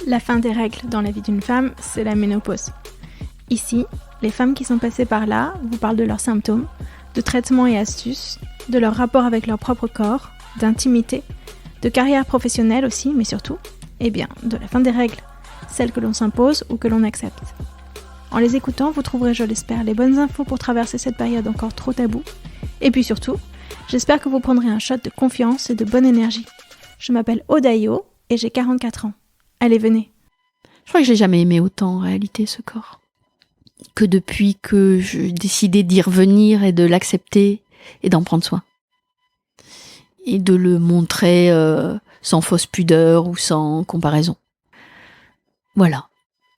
La fin des règles dans la vie d'une femme, c'est la ménopause. Ici, les femmes qui sont passées par là vous parlent de leurs symptômes, de traitements et astuces, de leur rapport avec leur propre corps, d'intimité, de carrière professionnelle aussi, mais surtout, de la fin des règles, celles que l'on s'impose ou que l'on accepte. En les écoutant, vous trouverez, je l'espère, les bonnes infos pour traverser cette période encore trop taboue. Et puis surtout, j'espère que vous prendrez un shot de confiance et de bonne énergie. Je m'appelle Odayo et j'ai 44 ans. Allez, venez. Je crois que j'ai jamais aimé autant en réalité ce corps. Que depuis que j'ai décidé d'y revenir et de l'accepter et d'en prendre soin. Et de le montrer sans fausse pudeur ou sans comparaison. Voilà.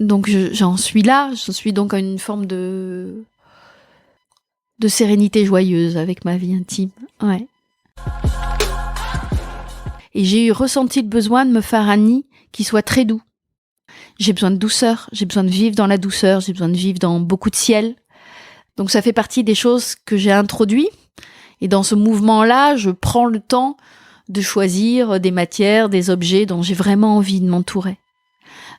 Donc j'en suis là, j'en suis donc à une forme de sérénité joyeuse avec ma vie intime. Ouais. Et j'ai ressenti le besoin de me faire un nid qui soit très doux. J'ai besoin de douceur, j'ai besoin de vivre dans la douceur, j'ai besoin de vivre dans beaucoup de ciel. Donc ça fait partie des choses que j'ai introduit. Et dans ce mouvement-là, je prends le temps de choisir des matières, des objets dont j'ai vraiment envie de m'entourer.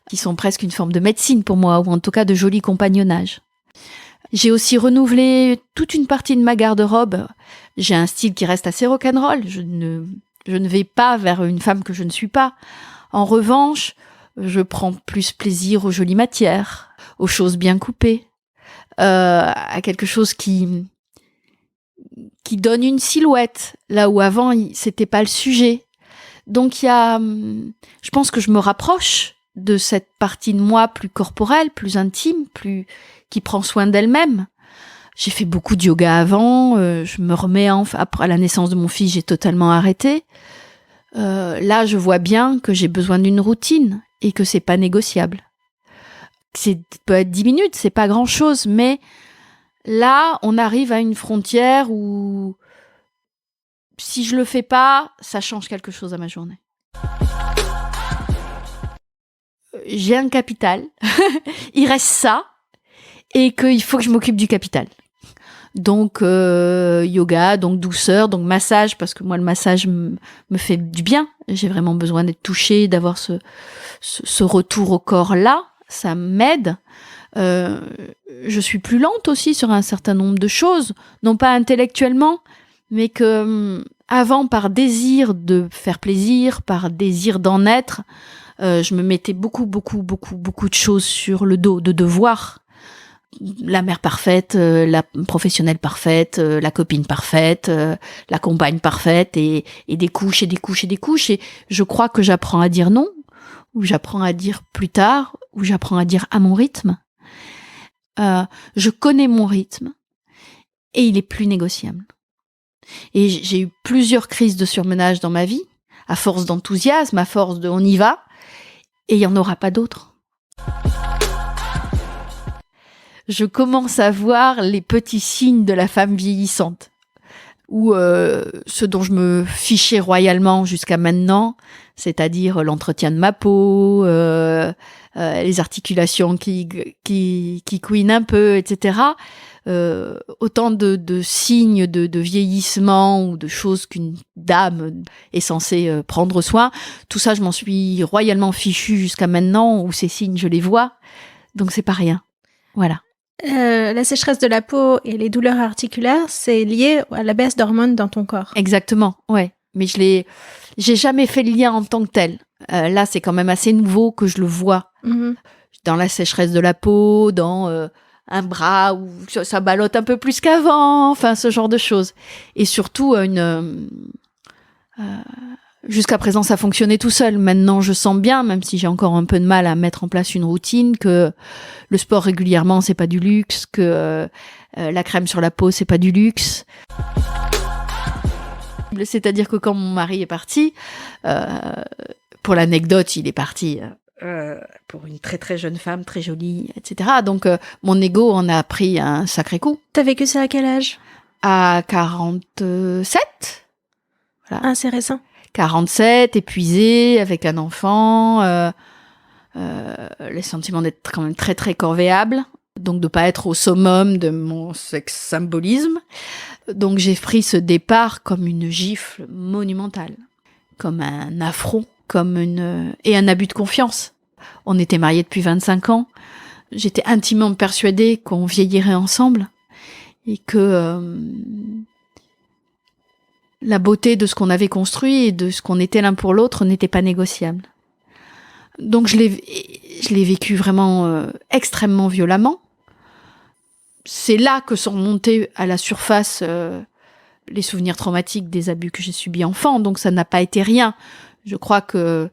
Qui sont presque une forme de médecine pour moi, ou en tout cas de joli compagnonnage. J'ai aussi renouvelé toute une partie de ma garde-robe. J'ai un style qui reste assez rock'n'roll. Je ne vais pas vers une femme que je ne suis pas. En revanche, je prends plus plaisir aux jolies matières, aux choses bien coupées, à quelque chose qui donne une silhouette, là où avant, c'était pas le sujet. Donc je pense que je me rapproche de cette partie de moi plus corporelle, plus intime, qui prend soin d'elle-même. J'ai fait beaucoup de yoga avant, je me remets après la naissance de mon fils, j'ai totalement arrêté. Là, je vois bien que j'ai besoin d'une routine et que c'est pas négociable. Peut être 10 minutes, c'est pas grand-chose, mais là, on arrive à une frontière où si je le fais pas, ça change quelque chose à ma journée. J'ai un capital, il reste ça, et qu'il faut que je m'occupe du capital. Donc yoga, donc douceur, donc massage, parce que moi le massage me fait du bien. J'ai vraiment besoin d'être touchée, d'avoir ce retour au corps là, ça m'aide. Je suis plus lente aussi sur un certain nombre de choses, non pas intellectuellement, mais que avant, par désir de faire plaisir, par désir d'en être, je me mettais beaucoup de choses sur le dos, de devoirs. La mère parfaite, la professionnelle parfaite, la copine parfaite, la compagne parfaite, et des couches et des couches et des couches. Et je crois que j'apprends à dire non, ou j'apprends à dire plus tard, ou j'apprends à dire à mon rythme. Je connais mon rythme, et il est plus négociable. Et j'ai eu plusieurs crises de surmenage dans ma vie, à force d'enthousiasme, à force de on y va, et il n'y en aura pas d'autres. Je commence à voir les petits signes de la femme vieillissante, ou ce dont je me fichais royalement jusqu'à maintenant, c'est-à-dire l'entretien de ma peau, les articulations qui couinent un peu, etc. Autant de signes de vieillissement ou de choses qu'une dame est censée prendre soin. Tout ça, je m'en suis royalement fichue jusqu'à maintenant, où ces signes, je les vois, donc c'est pas rien. Voilà. La sécheresse de la peau et les douleurs articulaires, c'est lié à la baisse d'hormones dans ton corps. Exactement, ouais. Mais j'ai jamais fait le lien en tant que tel. Là, c'est quand même assez nouveau que je le vois. Mm-hmm. Dans la sécheresse de la peau, dans un bras où ça ballotte un peu plus qu'avant, enfin, ce genre de choses. Et surtout, jusqu'à présent, ça fonctionnait tout seul. Maintenant, je sens bien, même si j'ai encore un peu de mal à mettre en place une routine, que le sport régulièrement, c'est pas du luxe, que la crème sur la peau, c'est pas du luxe. C'est-à-dire que quand mon mari est parti, pour l'anecdote, il est parti pour une très très jeune femme, très jolie, etc. Donc, mon ego en a pris un sacré coup. T'as vécu ça à quel âge ? À 47. Voilà. Ah, c'est récent. 47, épuisée, avec un enfant, les sentiments d'être quand même très très corvéables. donc de pas être au summum de mon sex-symbolisme. Donc j'ai pris ce départ comme une gifle monumentale, comme un affront, et un abus de confiance. On était mariés depuis 25 ans. J'étais intimement persuadée qu'on vieillirait ensemble et que la beauté de ce qu'on avait construit et de ce qu'on était l'un pour l'autre n'était pas négociable. Donc je l'ai vécu vraiment extrêmement violemment. C'est là que sont remontés à la surface les souvenirs traumatiques des abus que j'ai subis enfant. Donc ça n'a pas été rien. Je crois que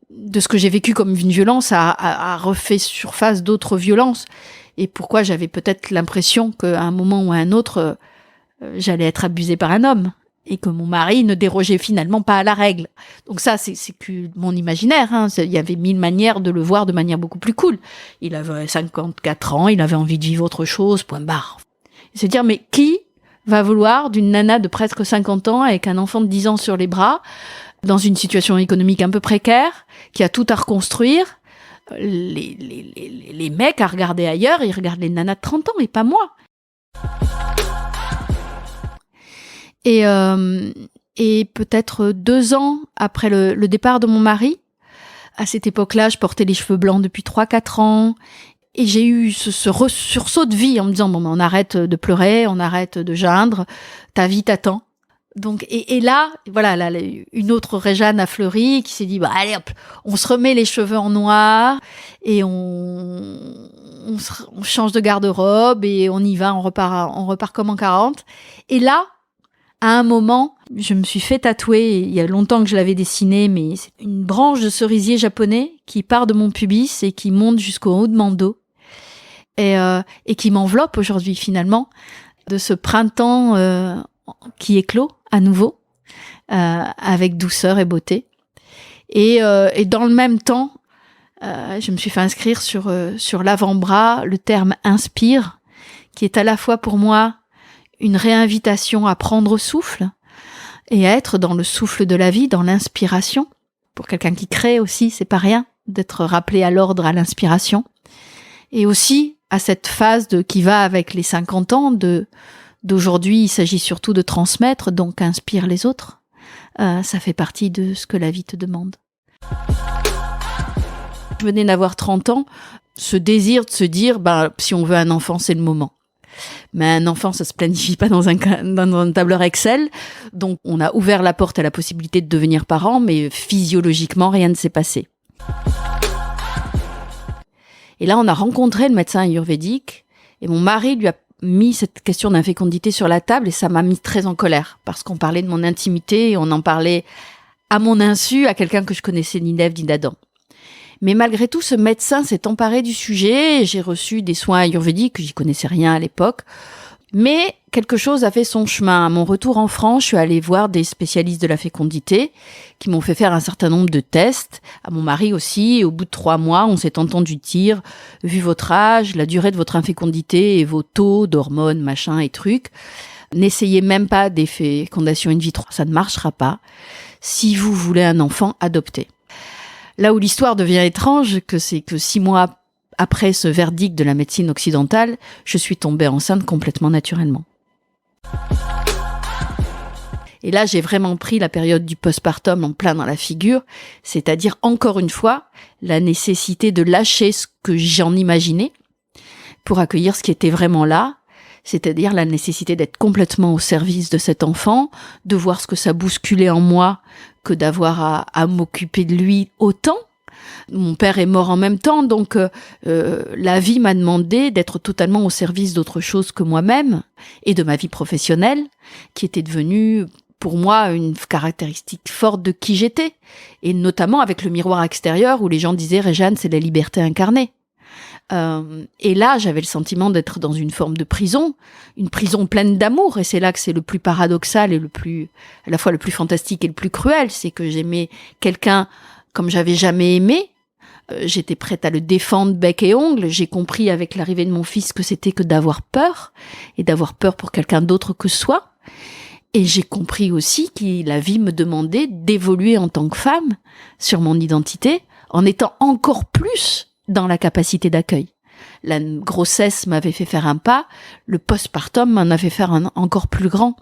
de ce que j'ai vécu comme une violence a refait surface d'autres violences. Et pourquoi j'avais peut-être l'impression qu'à un moment ou à un autre, j'allais être abusée par un homme. Et que mon mari ne dérogeait finalement pas à la règle. Donc ça, c'est que mon imaginaire. Hein. Il y avait 1000 manières de le voir de manière beaucoup plus cool. Il avait 54 ans, il avait envie de vivre autre chose, point barre. Et se dire, mais qui va vouloir d'une nana de presque 50 ans avec un enfant de 10 ans sur les bras, dans une situation économique un peu précaire, qui a tout à reconstruire? Les mecs à regarder ailleurs, ils regardent les nanas de 30 ans et pas moi. Et peut-être 2 ans après le départ de mon mari, à cette époque-là, je portais les cheveux blancs depuis 3-4 ans. Et j'ai eu ce sursaut de vie en me disant, bon, on arrête de pleurer, on arrête de geindre, ta vie t'attend. Donc, et là, voilà, une autre Réjeanne a fleuri qui s'est dit, bah, allez hop, on se remet les cheveux en noir et on change de garde-robe et on y va, on repart comme en 40. Et là, à un moment, je me suis fait tatouer, il y a longtemps que je l'avais dessiné, mais c'est une branche de cerisier japonais qui part de mon pubis et qui monte jusqu'au haut de mon dos et qui m'enveloppe aujourd'hui finalement de ce printemps qui éclot à nouveau avec douceur et beauté. Et dans le même temps, je me suis fait inscrire sur l'avant-bras le terme « inspire », qui est à la fois pour moi une réinvitation à prendre souffle et à être dans le souffle de la vie, dans l'inspiration. Pour quelqu'un qui crée aussi, c'est pas rien d'être rappelé à l'ordre, à l'inspiration. Et aussi à cette phase qui va avec les 50 ans d'aujourd'hui, il s'agit surtout de transmettre, donc inspire les autres. Ça fait partie de ce que la vie te demande. Je venais d'avoir 30 ans, ce désir de se dire, si on veut un enfant, c'est le moment. Mais un enfant, ça se planifie pas dans un tableur Excel. Donc, on a ouvert la porte à la possibilité de devenir parent, mais physiologiquement, rien ne s'est passé. Et là, on a rencontré le médecin ayurvédique et mon mari lui a mis cette question d'infécondité sur la table et ça m'a mis très en colère parce qu'on parlait de mon intimité et on en parlait à mon insu à quelqu'un que je connaissais ni d'Ève ni d'Adam. Mais malgré tout, ce médecin s'est emparé du sujet. J'ai reçu des soins ayurvédiques, j'y connaissais rien à l'époque. Mais quelque chose a fait son chemin. À mon retour en France, je suis allée voir des spécialistes de la fécondité qui m'ont fait faire un certain nombre de tests. À mon mari aussi. Et au bout de 3 mois, on s'est entendu dire, vu votre âge, la durée de votre infécondité et vos taux d'hormones, machin et trucs, n'essayez même pas des fécondations in vitro. Ça ne marchera pas. Si vous voulez un enfant, adoptez. Là où l'histoire devient étrange, c'est que 6 mois après ce verdict de la médecine occidentale, je suis tombée enceinte complètement naturellement. Et là, j'ai vraiment pris la période du postpartum en plein dans la figure, c'est-à-dire, encore une fois, la nécessité de lâcher ce que j'en imaginais pour accueillir ce qui était vraiment là, c'est-à-dire la nécessité d'être complètement au service de cet enfant, de voir ce que ça bousculait en moi que d'avoir à m'occuper de lui autant. Mon père est mort en même temps, donc la vie m'a demandé d'être totalement au service d'autre chose que moi-même et de ma vie professionnelle, qui était devenue pour moi une caractéristique forte de qui j'étais, et notamment avec le miroir extérieur où les gens disaient « Réjeanne, c'est la liberté incarnée ». Et là, j'avais le sentiment d'être dans une forme de prison, une prison pleine d'amour, et c'est là que c'est le plus paradoxal et à la fois le plus fantastique et le plus cruel, c'est que j'aimais quelqu'un comme j'avais jamais aimé. J'étais prête à le défendre bec et ongle. J'ai compris avec l'arrivée de mon fils que c'était que d'avoir peur, et d'avoir peur pour quelqu'un d'autre que soi. Et j'ai compris aussi que la vie me demandait d'évoluer en tant que femme sur mon identité, en étant encore plus dans la capacité d'accueil. La grossesse m'avait fait faire un pas, le postpartum m'en a fait faire un encore plus grand.